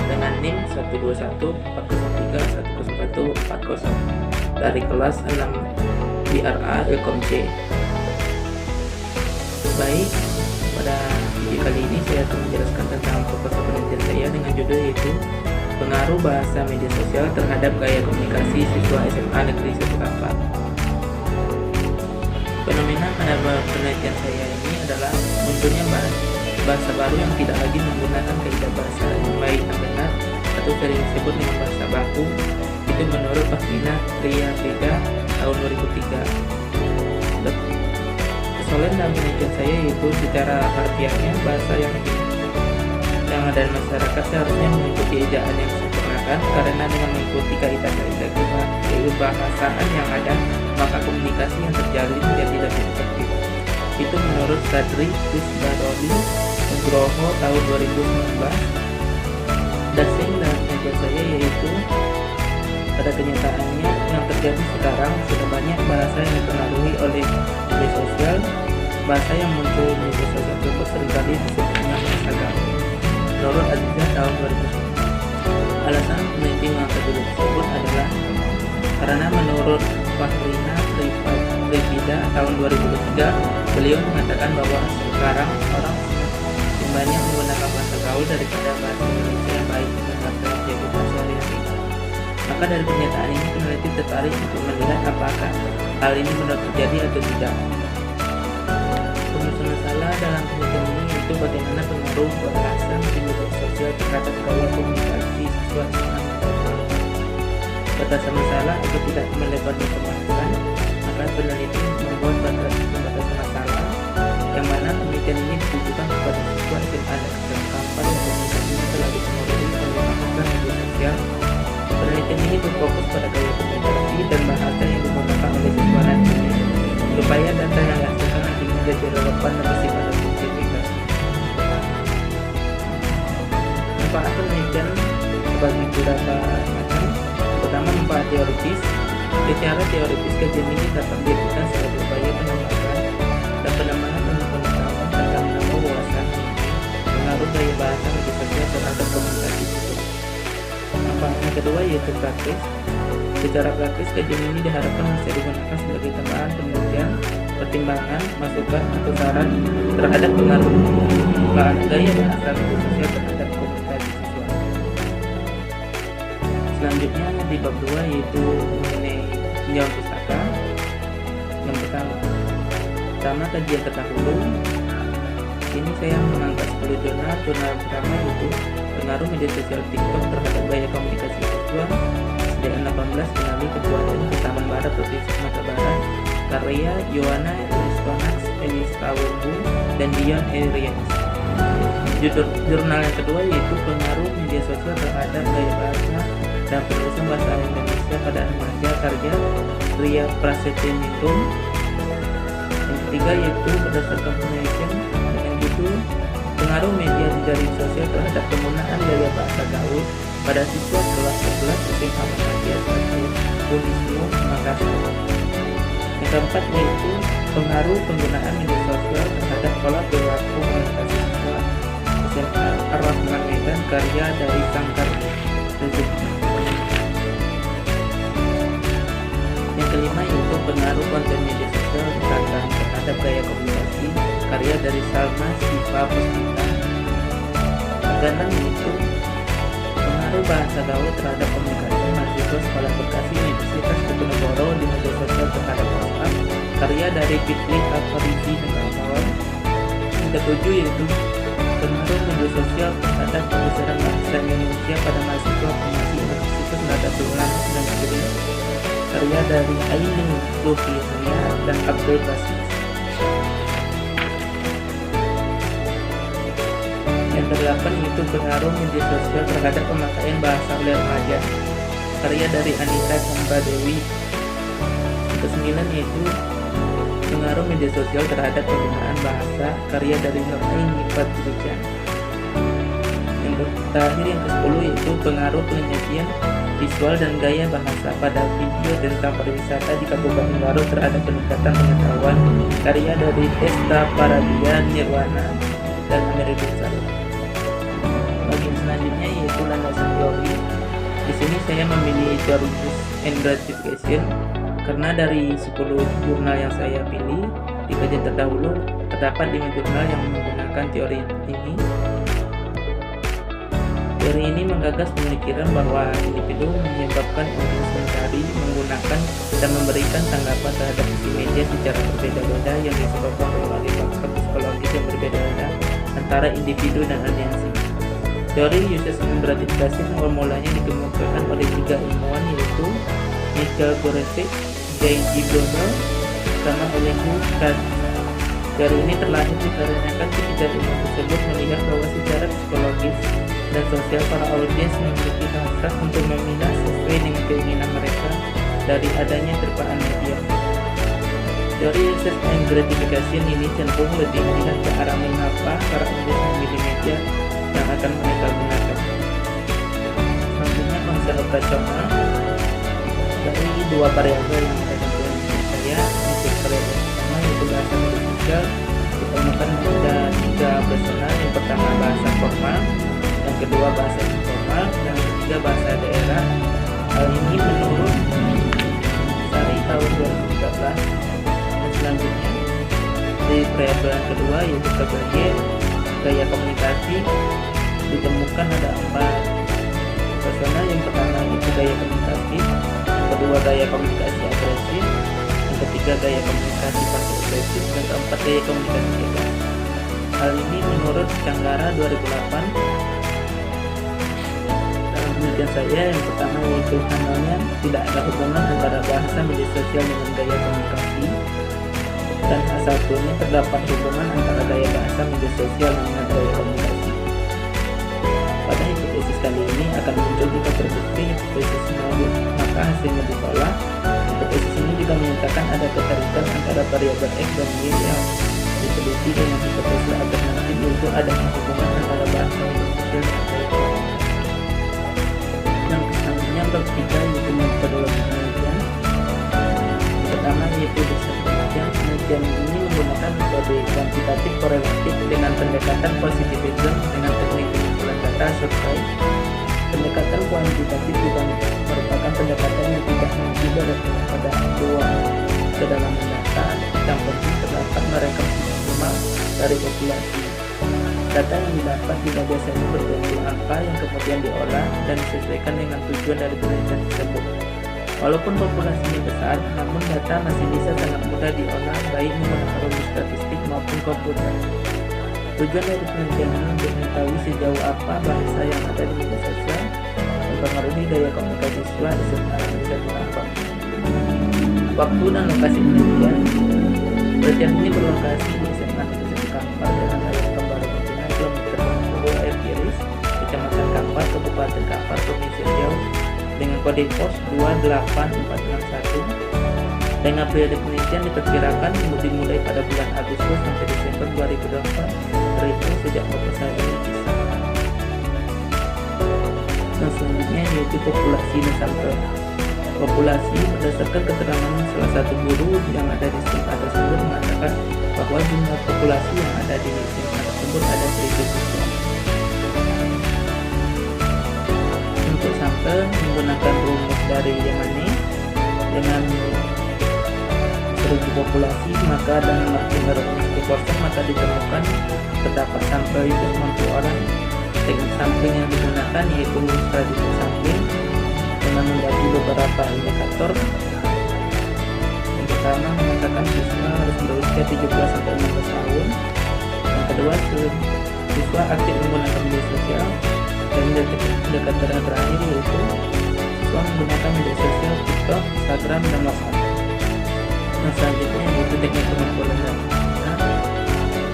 dengan NIM 12140310140 dari kelas 6 BRA Ilkom C. Baik, pada video kali ini saya akan menjelaskan tentang proposal penelitian saya dengan judul yaitu pengaruh bahasa media sosial terhadap gaya komunikasi siswa SMA Negeri 1 Fenomena pada penelitian saya ini adalah munculnya bahasa baru yang tidak lagi menggunakan kaidah bahasa yang baik dan benar atau sering disebut dengan bahasa baku. Itu menurut Pasmina Ria Vega tahun 2003. Kesolen dalam penelitian saya yaitu secara harfiahnya bahasa yang ada di masyarakat seharusnya mengikuti ejaan yang disempurnakan, karena dengan mengikuti kaidah-kaidah kebahasaan yang ada maka komunikasi yang terjalin menjadi lebih efektif. Itu menurut Sadri Krisbaroli Nugroho tahun 2019. Dasing dalam penelitian saya yaitu pada kenyataannya yang terjadi sekarang sudah banyak bahasa yang dipengaruhi oleh media sosial. Bahasa yang muncul di media sosial tersebut seringkali disebut dengan bahasa gaul. Menurut Aziza tahun 2010. Alasan peneliti mengangkat judul tersebut adalah karena menurut Fahrina Rifida tahun 2003, beliau mengatakan bahwa sekarang orang banyak menggunakan bahasa gaul daripada bahasa Indonesia yang baik dan bahasa yang jadi bahasa sehari-hari. Maka dari pernyataan ini peneliti tertarik untuk melihat apakah hal ini benar terjadi atau tidak. Penyusunan masalah dalam penelitian ini yaitu bagaimana pengaruh bahasa media sosial terhadap gaya komunikasi siswa SMA. Batasan masalah agar tidak melebarnya pembahasan, maka peneliti membuat batasan masalah yang mana penelitian ini ditujukan kepada siswa SMA dan kampus yang komunikasinya telah dipengaruhi oleh bahasa media sosial. Penelitian ini berfokus pada gaya komunikasi dan bahasa yang digunakan oleh siswa nantinya, supaya data yang dihasilkan nantinya jadi relevan dan bersifat objektivitas. Manfaat penelitian bagi beberapa macam. Pertama, manfaat teoritis. Secara teoritis, kajian ini dapat diartikan sebagai upaya penambahan dan penambahan ilmu pengetahuan tentang menambah wawasan pengaruh gaya bahasa media sosial terhadap komunikasi siswa. Manfaat yang kedua yaitu praktis. Secara praktis, kajian ini diharapkan bisa digunakan sebagai tambahan penelitian, pertimbangan, masukan, atau saran terhadap pengaruh gaya bahasa media sosial terhadap komunikasi siswa. Selanjutnya di bab 2 yaitu mengenai pinjaman pustaka. Yang pertama kajian terdahulu. Ini saya mengangkat 10 jurnal. Jurnal pertama yaitu pengaruh media sosial TikTok terhadap gaya komunikasi siswa SDN 18 Kenali Kebuatan ke Taman Barat Provinsi Sumatera Barat, karya Yohana Ristonax, Elisa Wembu, dan Dion Erians. Jurnal yang kedua yaitu pengaruh media sosial terhadap gaya bahasa dan penulisan bahasa Indonesia pada remaja, karya Ria Prasetyaningrum. Yang ketiga yaitu berdasarkan penelitian dengan judul pengaruh media di jaring sosial terhadap penggunaan gaya bahasa gaul pada siswa kelas 11 SMA Muhammadiyah 1 Unismu Makassar. Yang keempat yaitu pengaruh penggunaan media sosial terhadap pola perilaku komunikasi siswa SMA Ar-Rahman Medan, karya dari Sangkar Rezeki. Yang kelima yaitu pengaruh konten media sosial terhadap gaya komunikasi, karya dari Salma Siva Puspita. Yang keenam yaitu pengaruh bahasa gaul terhadap komunikasi mahasiswa Sekolah Bekasi Universitas Diponegoro di media sosial terhadap WhatsApp, karya dari Fitri Al-Farizi dan kawan-kawan. Yang ketujuh yaitu pengaruh media sosial terhadap pembicaraan bahasa Indonesia pada mahasiswa Universitas Nahdlatul Ulama dan Negeri, karya dari Aini Lufiania dan Abdul Basit. Yang kedelapan yaitu pengaruh media sosial terhadap pemakaian bahasa oleh remaja, karya dari Anita Chandra Dewi. Yang kesembilan yaitu pengaruh media sosial terhadap penggunaan bahasa, karya dari Nuraini Fadlijan. Yang terakhir yang ke-10 yaitu pengaruh penyajian visual dan gaya bahasa pada video tentang pariwisata di Kabupaten Garut terhadap peningkatan pengetahuan, karya dari Esta Paradia Nirwana dan Amerika Salah. Bagi selanjutnya yaitu landasan teori. Di sini saya memilih teori use and gratification karena dari 10 jurnal yang saya pilih di kajian terdahulu terdapat 5 jurnal yang menggunakan teori ini. Teori ini menggagas pemikiran bahwa individu menyebabkan orang mencari, menggunakan, dan memberikan tanggapan terhadap isi media secara berbeda-beda yang disebabkan oleh faktor psikologis yang berbeda-beda antara individu dan aliansi. Teori uses and gratification mulanya dikemukakan oleh 3 ilmuwan yaitu Michael Gorevich, J.G. Blondel, sama Olegui Kravtsov. Teori ini terlahir dikarenakan ketiga ilmuwan tersebut melihat bahwa secara psikologis dan sosial para audiens memiliki hasrat untuk memilah sesuai dengan keinginan mereka dari adanya terpaan media. Teori uses and gratification ini cenderung lebih melihat ke arah mengapa para audiens memilih media yang akan mereka gunakan. Selanjutnya konsep operasional dari 2 variabel yang ada dalam teori saya. Untuk variabel pertama yaitu bahasa sosial ditemukan ada 3 operasional. Yang pertama bahasa formal, yang kedua bahasa informal, dan yang ketiga bahasa daerah. Hal ini menurut Sari tahun 2013. Dan selanjutnya dari variabel yang kedua yaitu gaya komunikasi ditemukan ada 4 operasional. Yang pertama itu gaya komunikasi, yang kedua gaya komunikasi agresif, yang ketiga gaya komunikasi pasif agresif, dan keempat gaya komunikasi bebas. Hal ini menurut Canggara 2008. Dalam penelitian saya yang pertama yaitu namanya tidak ada hubungan antara bahasa media sosial dengan gaya komunikasi, dan satunya terdapat hubungan antara gaya bahasa media sosial dengan gaya komunikasi. Pada hipotesis kali ini akan muncul jika terbukti hipotesis menolak, maka hasilnya ditolak. Hipotesis ini juga menyatakan ada keterikatan antara variabel X dan Y yang diteliti dengan hipotesis alternatif yaitu adanya hubungan antara bahasa media sosial dan gaya komunikasi. Yang selanjutnya bab 3 yaitu metodologi penelitian. Yang pertama yaitu riset penelitian. Penelitian ini menggunakan metode kuantitatif korelatif dengan pendekatan positivism dengan teknik pengumpulan data survei. Pendekatan kuantitatif juga merupakan pendekatan yang tidak menguji berdasarkan pada kedalaman data. Yang penting terdapat mereka minimal dari populasi. Data yang didapat tidak biasanya berbentuk angka yang kemudian diolah dan disesuaikan dengan tujuan dari penelitian tersebut. Walaupun populasinya besar, namun data masih bisa sangat mudah diolah baik menggunakan rumus statistik maupun komputer. Tujuan dari penelitian ini untuk mengetahui sejauh apa bahasa yang ada di media sosial mempengaruhi gaya komunikasi siswa di satu tempat. Waktu dan lokasi penelitian. Penelitian ini berlokasi di SMA Negeri 1 Kampar, Jalan Raya Kembar, kilometer 10 Air Kiris, Kecamatan Kampar, Kabupaten Kampar, Provinsi Riau, dengan kode pos 28461. Dengan periode penelitian diperkirakan dimulai pada bulan Agustus sampai Desember 2024. Terhitung sejak proposal ini bisa. Yang selanjutnya yaitu populasi dan sampel. Populasi berdasarkan keterangan salah satu guru yang ada di SMA tersebut mengatakan bahwa jumlah populasi yang ada di SMA tersebut ada 1000 siswa. Untuk sampel menggunakan rumus dari Yamane dengan 1000 populasi maka dengan margin rumus proporsi maka ditemukan terdapat sampel itu 90 orang. Teknik sampling yang digunakan yaitu tradisi sampling dengan membagi beberapa indikator. Yang pertama mengatakan siswa harus berusia 17-16 tahun. Yang kedua siswa aktif menggunakan media sosial. Dan indikator yang terakhir yaitu siswa menggunakan media sosial TikTok, Instagram, dan WhatsApp. Yang selanjutnya yaitu teknik pengumpulan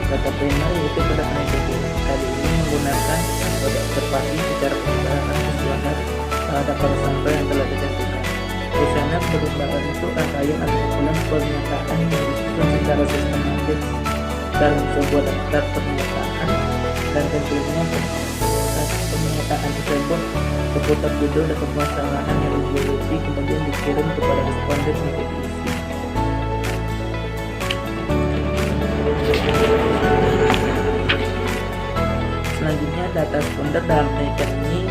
data primer yaitu pada penelitian kali ini menggunakan metode observasi secara penyebaran keseluruhan terhadap para sampel yang telah ditentukan. Kuesioner berbentuk rangkaian atau kumpulan pernyataan yang disusun secara sistematis dalam sebuah daftar pernyataan, dan tentunya pernyataan tersebut seputar judul dan permasalahan yang digeluti kemudian dikirim kepada responden untuk diisi. Selanjutnya data sekunder dalam penelitian ini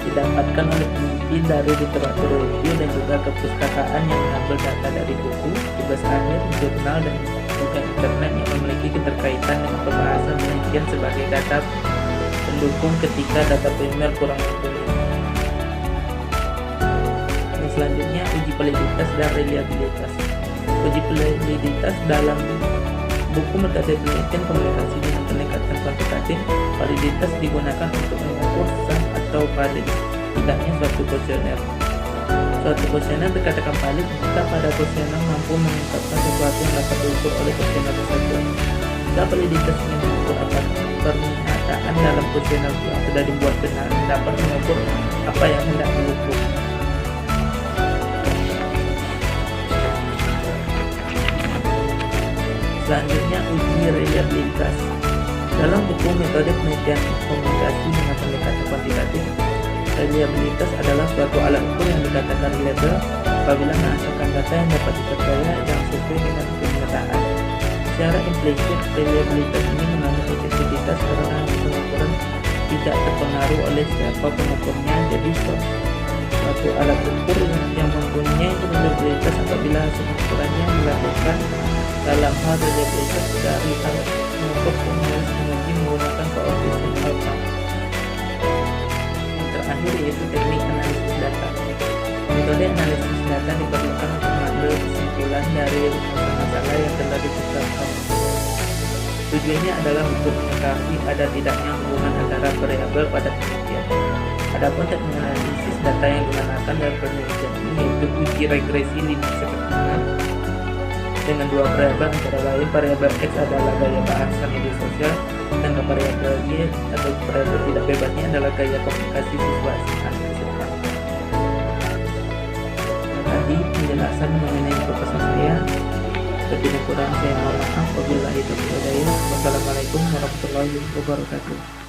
didapatkan oleh peneliti dari literatur review dan juga kepustakaan yang mengambil data dari buku, tugas akhir, jurnal, dan juga internet yang memiliki keterkaitan dengan pembahasan penelitian sebagai data pendukung ketika data primer kurang mumpuni. Selanjutnya, uji validitas dan reliabilitas. Uji validitas dalam buku metode penelitian komunikasi dengan pendekatan kuantitatif, validitas digunakan untuk mengukur sah atau valid tidaknya suatu kuesioner. Suatu kuesioner dikatakan valid jika pada kuesioner mampu mengungkapkan sesuatu yang dapat diukur oleh kuesioner tersebut. Jika validitas ini mengukur apakah pernyataan dalam kuesioner yang sudah dibuat benar dapat mengukur apa yang hendak diukur. Selanjutnya, uji reliabilitas. Dalam buku metode penelitian komunikasi dengan pendekatan kuantitatif, reliabilitas adalah suatu alat ukur yang dikatakan reliable apabila menghasilkan data yang dapat dipercaya yang sesuai dengan kenyataan. Secara implisit, reliabilitas ini mengandung efektivitas karena pengukuran tidak terpengaruh oleh siapa pengukurnya. Jadi suatu alat ukur yang mempunyai reliabilitas apabila hasil pengukurannya dilakukan dalam hal reliabilitas dari alat pengukur penguji menggunakan koefisien alfa. Yang terakhir yaitu teknik analisis data. Metode analisis data diperlukan untuk mengambil kesimpulan dari rumusan masalah yang telah ditetapkan. Tujuannya adalah untuk mengetahui ada tidaknya hubungan antara variabel pada penelitian. Adapun teknik analisis data yang digunakan dalam penelitian ini yaitu uji regresi linear sederhana dengan dua variabel, antara lain variabel X adalah gaya bahasa media sosial dan variabel Y atau variabel tidak bebasnya adalah gaya komunikasi siswa SMA. Tadi penjelasan mengenai proposal saya. Lebih kurang saya mohon maaf. Wabillahi taufiq wal hidayah. Wassalamualaikum warahmatullahi wabarakatuh.